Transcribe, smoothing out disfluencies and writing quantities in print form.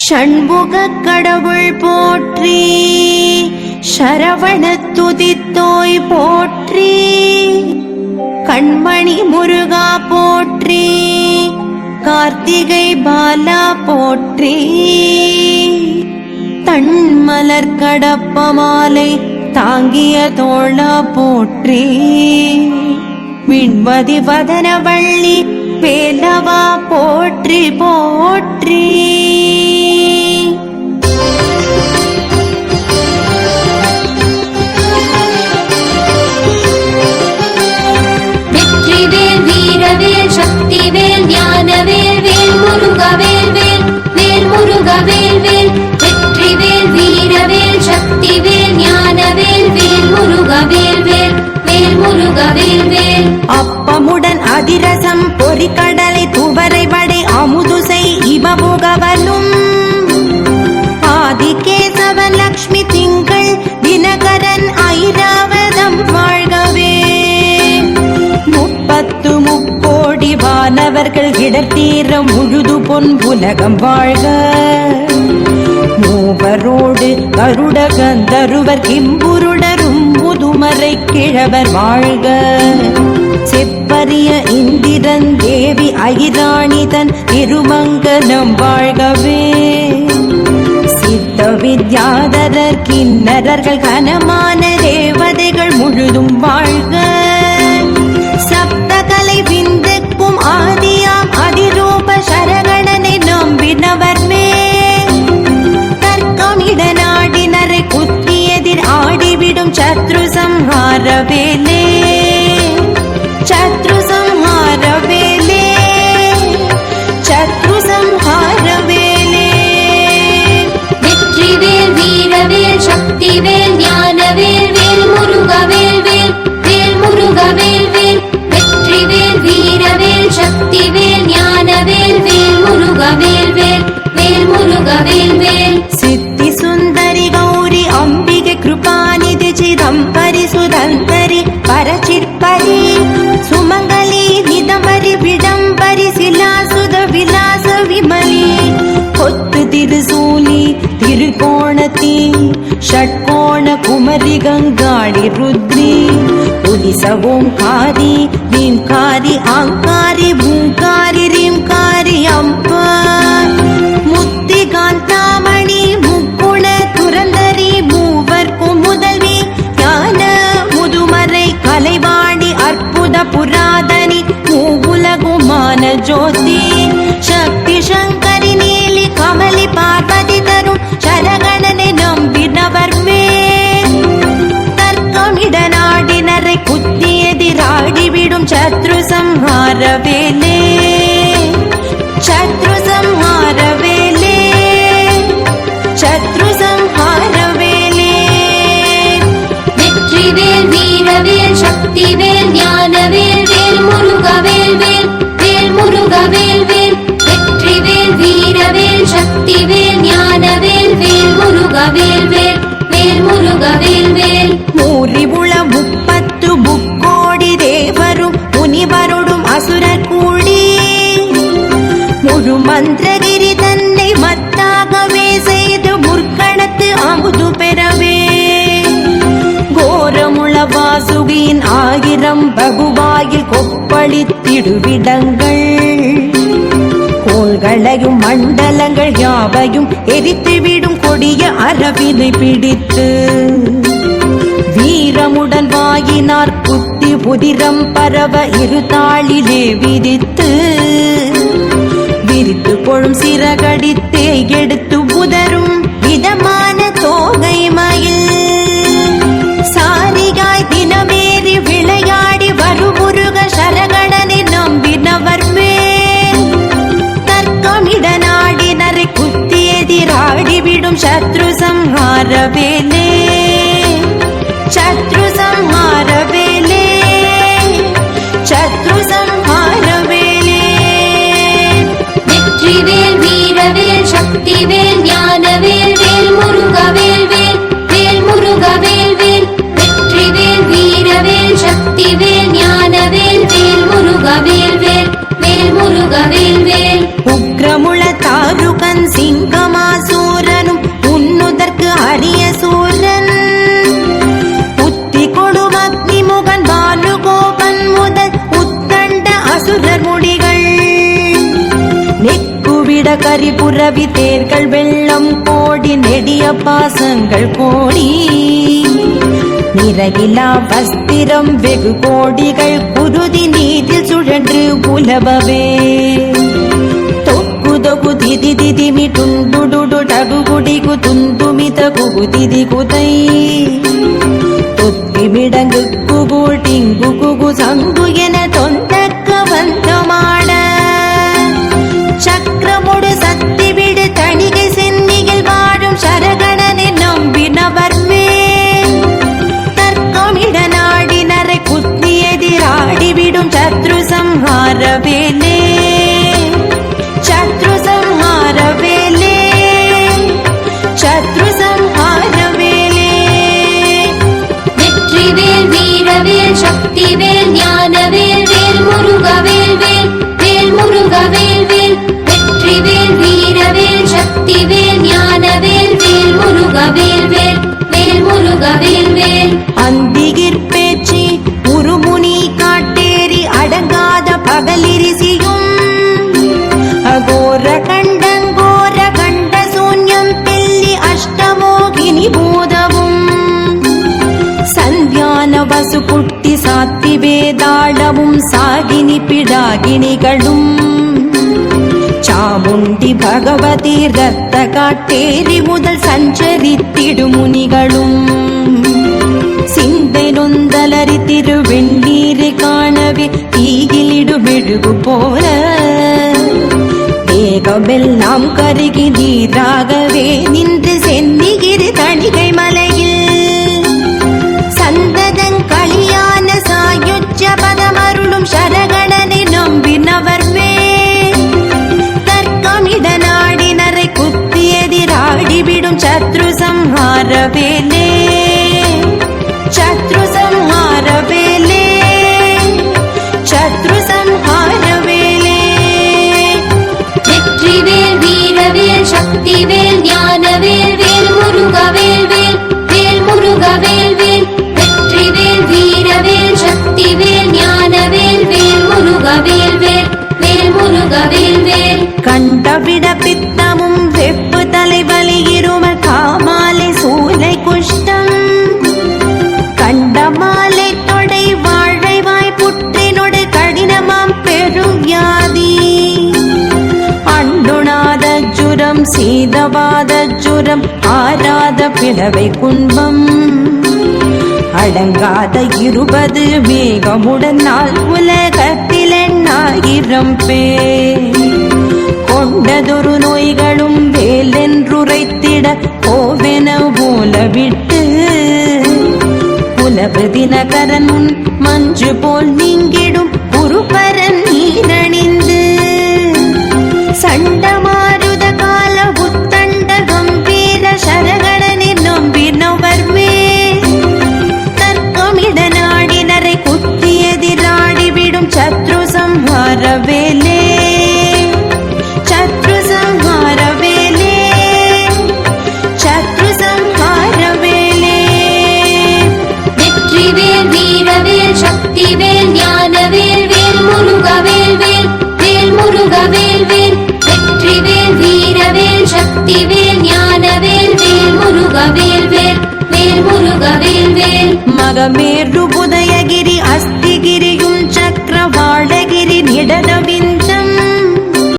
ஷண்முகக் கடவுள் போற்றி, சரவணத் துதித்தோய் போற்றி, கண்மணி முருகா போற்றி, கார்த்திகை பாலா போற்றி, தன்மலர் கடப்ப மாலை தாங்கிய தோளா போற்றி, விண்மதி வதனவள்ளி வேலவா போற்றி போற்றி. வெற்றிவேல் வீரவேல் சக்திவேல் ஞானவேல் வேல் முருகவேல் வேல் வேல் முருகவேல் வேல். வெற்றிவேல் வீரவேல் சக்திவேல் ஞானவேல் வேல் முருகவேல் வேல் வேல் முருகவேல் வேல். அப்பமுடன் அதிரசம் பொறிக்கடலை துவரை வடை அமுதுசை இவமுகவனும், ஆதிகேசவன் லக்ஷ்மி திங்கள் தினகரன் ஐராவதம் வாழ்கவே. 30 முக்கோடி வானவர்கள் இடர்த்தீர முழுது பொன் உலகம் வாழ்க. மூவரோடு கருட கந்தருவர் கிம்புருடரும் முதுமறை கிழவர் வாழ்க. செப்பரிய இந்திரன் தேவி ஐராணிதன் திருமங்கலம் வாழ்கவே. சித்த வித்யாதரர் கிண்ணறர்கள் கனமான தேவதைகள் முழுதும் வாழ்க. சப்தகலை விந்துக்கும் ஆதியாம் அதிரூப சரகணனை நம்பினவர் மேல், தர்க்கமிட நாடினரை குத்தி எதிர் ஆடிவிடும் சத்ரு சம்ஹாரவேலே, சத்ரு சம்ஹாரவேலே, சத்ரு சம்ஹாரவேலே. வெற்றிவேல் வீரவேல் சக்திவேல் ஞானவேல் வேல் முருகவேல் வேல் வேல் முருகவேல் வேல். வெற்றிவேல் வீரவேல் சக்திவேல் ஞானவேல் வேல் முருகவேல் வேல் வேல் முருகவேல் வேல். சித்தி சுந்தரி கௌரி அம்பிகை கிருபாநிதி சிதம்பரி சுதந்தரி பரச்சிற்பரி சுமங்கலி நிதம்பரி விடம்பரி சிலாசுத விலாச விமலி கொத்து திருசூலி திருகோணத்தி ஷட்கோண குமரி கங்காடி ருத்ரி உதிச ஓம்காரி வீம்காரி ஆங்காரி பூங்காரி ரீம்காரி அம்பா முத்தி காந்தாமணி முக்குண துரந்தரி மூவர்க்கும் முதல்வி ஞான முதுமறை கலைவாணி அற்புத புராதனி மூவுலகுமான ஜோதி சக்தி சங்கரி நீலி கமலி பார்வதி தரும் சரகணனை நம்பினவர் மேல், தர்க்கமிட நாடினரை குத்தி எதிராடிவிடும் சத்ரு சம்ஹாரவேலே, சத்ரு சம்ஹாரவேலே, சத்ரு சம்ஹாரவேலே. வெற்றிவேல் வீரவேல் சக்திவேல் ஞானவேல் வேல் முருகவேல் வேல் வேல் முருகவேல் வேல். வெற்றிவேல் வீரவேல் சக்திவேல் ஞானவேல் வேல் முருகவேல் வேல் வேல் முருகவேல் வேல். மூறிவுள 30 முக்கோடி தேவரும் முனிவரோடும் அசுரர் கூடி முழு மந்திரகிரி தன்னை மத்தாகவே செய்து முற்கணத்து அமுது பெறவே. கோரமுள வாசுகியின் 1000 பகுவாயில் கொப்பளித்திடுவிடங்கள், கோள்களையும் மண்டலங்கள் யாவையும் எரித்துவிடும் கொடிய அரவினை பிடித்து, வீரமுடன் வாயினார் குத்தி புதிரம் பரவ இருதாளிலே விதித்து, விரித்து கொழும் சிறகடித்தே எடுத்து உதரும் விதமான தோகை மயில், சாரிகாய் தினமேறி விளையாடி வருமுருக சரகணனை நம்பினவர் மேல், தர்க்கமிட நாடினரை குத்தி எதிராடிவிடும் சத்ரு சம்ஹாரவேலே, சத்ரு சம்ஹாரவேலே, சத்ரு சம்ஹாரவேலே. வெற்றிவேல் வீரவேல் சக்திவேல் ஞானவேல் வேல் முருகவேல் வேல் வேல் முருகவேல் வேல். வெற்றிவேல் வீரவேல் சக்திவேல் ஞானவேல் வேல் முருகவேல் வேல் வேல் முருகவேல் வேல். உக்ரமுள தாருகன் சிங்கமா பரிபுரவி தேர்கள் வெள்ளம் கோடி நெடிய பாசங்கள் கோடி நிறையிலா வஸ்திரம் வெகு கோடிகள் குருதி நீதில் சுழன்று உலவவே தொகு திதி திதிமி டுண்டுடு டகு குடிகு துந்துமித குகு திதி குதை தொத்திமிடங்கு குகு டிங்கு குகு சங்கு என தொந்தக்க வந்தமாட சக்கரமுடு சக்தி விடு தணிகை சென்னியில் வாழும் சரகணனை நம்பினவர் மேல் தர்க்கமிட நாடினரை குத்தி எதிராடிவிடும் சத்ரு சம்ஹார வேலே சத்ரு சம்ஹார வேலே சத்ரு சம்ஹார வேலே வெற்றிவேல் வீரவேல் சக்திவேல் ஞானவேல் வேல் முருகவேல் வேல் வேல் முருகவேல் வேல் வெற்றிவேல் வீரவேல் சக்திவேல் ஞானவேல் வேல் முருகவேல் வேல் வேல் முருகவேல் வேல் அந்திகிர் பேச்சு உருமுனி காட்டேரி அடங்காத பகலிரிசியும் அகோர கண்டங்கோர கண்ட சூன்யம் பில்லி அஷ்டமோகினி பூதவும் சந்தியான வசு குட்டி சாத்தி வேதாளவும் சாகினி பிடாகினிகளும் சாமுண்டி பகவதி ரத்த காட்டேரி முதல் சஞ்சரித்திடும் முனிகளும் சிந்தை நொந்தலரி திருவெண்ணீரை காணவே தீயிலிடு மெழுகு போல தேகமெல்லாம் கருகி நீராகவே நின்று சென்னிகிரி தணிகை மலையில் சந்ததங்களியான சாயுஜ்ய பதமருளும் சரகணனை நம்பினவர் மேல் தர்க்கமிட நாடினரை குத்தி எதிராடிவிடும் சத்ரு சம்ஹார வேலே சத்ரு சம்ஹார வேலே சத்ரு சம்ஹார வேலே வெற்றிவேல் வீரவேல் சக்திவேல் ஞானவேல் வேல் முருகவேல் வேல் வேல் முருகவேல் வேல் வெற்றிவேல் வீரவேல் சக்திவேல் ஞானவேல் வேல் முருகவேல் வேல் வேல் முருகவேல் வேல் கண்டவிட பித்தமும் வெப்பு தலைவலி இரும காமாலை சூலை குஷ்டம் கண்டமாலை தொடை வாழை வாய் புற்றினொடு கடினமாம் பெரும் வியாதி அண்டுணாத ஜுரம் சீதவாத ஜுரம் ஆராத பிளவை குன்பம் அடங்காத 20 மேகமுடன் நாள் உலகத்தில் 1000 பேர் கொண்டதொரு நோய்களும் வேலென்றுரைத்திட கோவென போல விட்டு புலவு தினகரன் உன் மஞ்சு போல் நீங்கிடும் குருபரன் நீரணிந்து சண்டமாருத கால புத்தண்ட கம்பீர சரகணனை நம்பினவர் மேல் தர்க்கமிட நாடினரை குத்தி எதிராடிவிடும் சத்ரு சம்ஹார வேலே சத்ரு சம்ஹார வேலே சத்ரு சம்ஹார வேலே வெற்றிவேல் வீரவேல் சக்திவேல் ஞானவேல் வேல் முருகவேல் வேல் வேல் முருகவேல் வேல் வெற்றிவேல் வீரவேல் சக்திவேல் ஞானவேல் வேல் முருகவேல் வேல் வேல் முருகவேல் வேல் மகமேரு புத